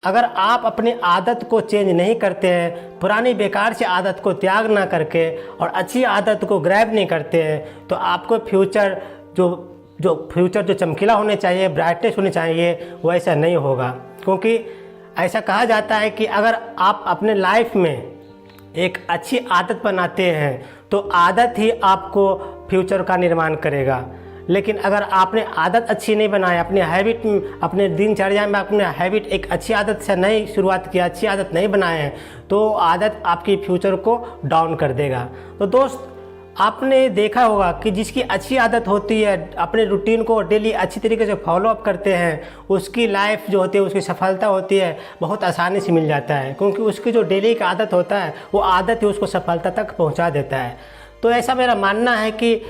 अगर आप अपनी आदत को चेंज नहीं करते हैं, पुरानी बेकार सी आदत को त्याग ना करके और अच्छी आदत को ग्रैब नहीं करते हैं, तो आपको फ्यूचर जो चमकीला होने चाहिए, ब्राइटनेस होनी चाहिए, वो ऐसा नहीं होगा। क्योंकि ऐसा कहा जाता है कि अगर आप अपने लाइफ में एक अच्छी आदत बनाते हैं तो आदत ही आपको फ्यूचर का निर्माण करेगा। लेकिन अगर आपने आदत अच्छी नहीं बनाई, अपनी हैबिट, अपने दिनचर्या में अपने हैबिट एक अच्छी आदत से नहीं शुरुआत किया, अच्छी आदत नहीं बनाए हैं, तो आदत आपकी फ्यूचर को डाउन कर देगा। तो दोस्त, आपने देखा होगा कि जिसकी अच्छी आदत होती है, अपने रूटीन को डेली अच्छी तरीके से फॉलो अप करते हैं, उसकी लाइफ जो होती है, उसकी सफलता होती है, बहुत आसानी से मिल जाता है। क्योंकि उसकी जो डेली का आदत होता है, वो आदत ही उसको सफलता तक पहुंचा देता है। तो ऐसा मेरा मानना है कि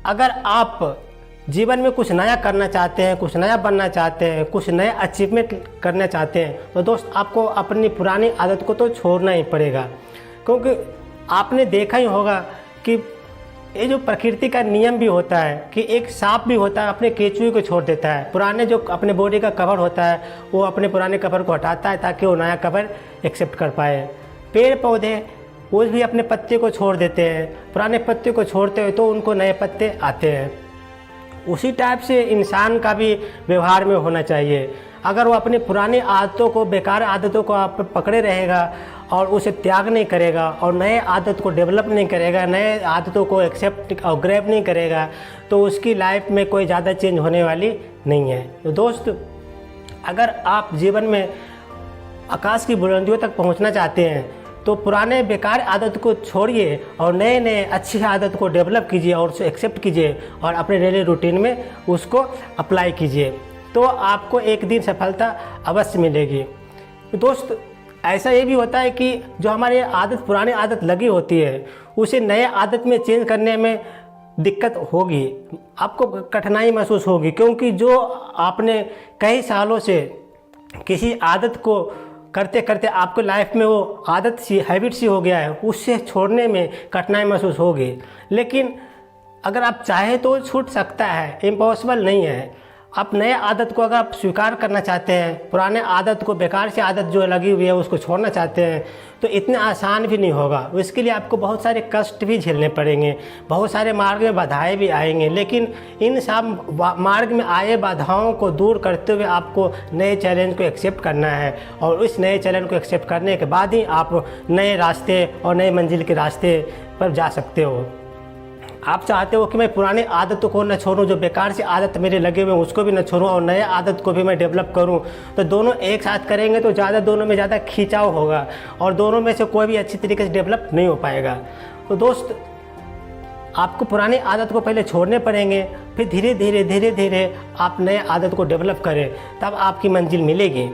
अगर आप जीवन में कुछ नया करना चाहते हैं, कुछ नया बनना चाहते हैं, कुछ नए अचीवमेंट करना चाहते हैं, तो दोस्त आपको अपनी पुरानी आदत को तो छोड़ना ही पड़ेगा। क्योंकि आपने देखा ही होगा कि ये जो प्रकृति का नियम भी होता है कि एक सांप भी होता है, अपने केंचुए को छोड़ देता है। पुराने जो अपने बॉडी का कवर होता है, वो अपने पुराने कवर को हटाता है ताकि वो नया कवर एक्सेप्ट कर पाए। पेड़ पौधे वो भी अपने पत्ते को छोड़ देते हैं, पुराने पत्ते को छोड़ते हैं तो उनको नए पत्ते आते हैं। उसी टाइप से इंसान का भी व्यवहार में होना चाहिए। अगर वो अपनी पुरानी आदतों को, बेकार आदतों को आप पकड़े रहेगा और उसे त्याग नहीं करेगा और नए आदत को डेवलप नहीं करेगा, नए आदतों को एक्सेप्ट और ग्रैब नहीं करेगा, तो उसकी लाइफ में कोई ज़्यादा चेंज होने वाली नहीं है। तो दोस्त, अगर आप जीवन में आकाश की बुलंदियों तक पहुंचना चाहते हैं तो पुराने बेकार आदत को छोड़िए और नए नए अच्छी आदत को डेवलप कीजिए और उसे एक्सेप्ट कीजिए और अपने डेली रूटीन में उसको अप्लाई कीजिए, तो आपको एक दिन सफलता अवश्य मिलेगी। दोस्त, ऐसा ये भी होता है कि जो हमारी आदत, पुरानी आदत लगी होती है, उसे नए आदत में चेंज करने में दिक्कत होगी, आपको कठिनाई महसूस होगी। क्योंकि जो आपने कई सालों से किसी आदत को करते करते आपको लाइफ में वो आदत सी, हैबिट सी हो गया है, उससे छोड़ने में कठिनाई महसूस होगी। लेकिन अगर आप चाहें तो छूट सकता है, इम्पॉसिबल नहीं है। आप नए आदत को अगर आप स्वीकार करना चाहते हैं, पुराने आदत को, बेकार सी आदत जो लगी हुई है उसको छोड़ना चाहते हैं, तो इतना आसान भी नहीं होगा। इसके लिए आपको बहुत सारे कष्ट भी झेलने पड़ेंगे, बहुत सारे मार्ग में बाधाएं भी आएंगे। लेकिन इन सब मार्ग में आए बाधाओं को दूर करते हुए आपको नए चैलेंज को एक्सेप्ट करना है और इस नए चैलेंज को एक्सेप्ट करने के बाद ही आप नए रास्ते और नए मंजिल के रास्ते पर जा सकते हो। आप चाहते हो कि मैं पुरानी आदतों को न छोड़ूं, जो बेकार सी आदत मेरे लगे हुए हैं उसको भी न छोड़ूं और नए आदत को भी मैं डेवलप करूं, तो दोनों एक साथ करेंगे तो दोनों में ज़्यादा खिंचाव होगा और दोनों में से कोई भी अच्छी तरीके से डेवलप नहीं हो पाएगा। तो दोस्त, आपको पुरानी आदत को पहले छोड़ने पड़ेंगे, फिर धीरे धीरे आप नए आदत को डेवलप करें, तब आपकी मंजिल मिलेगी।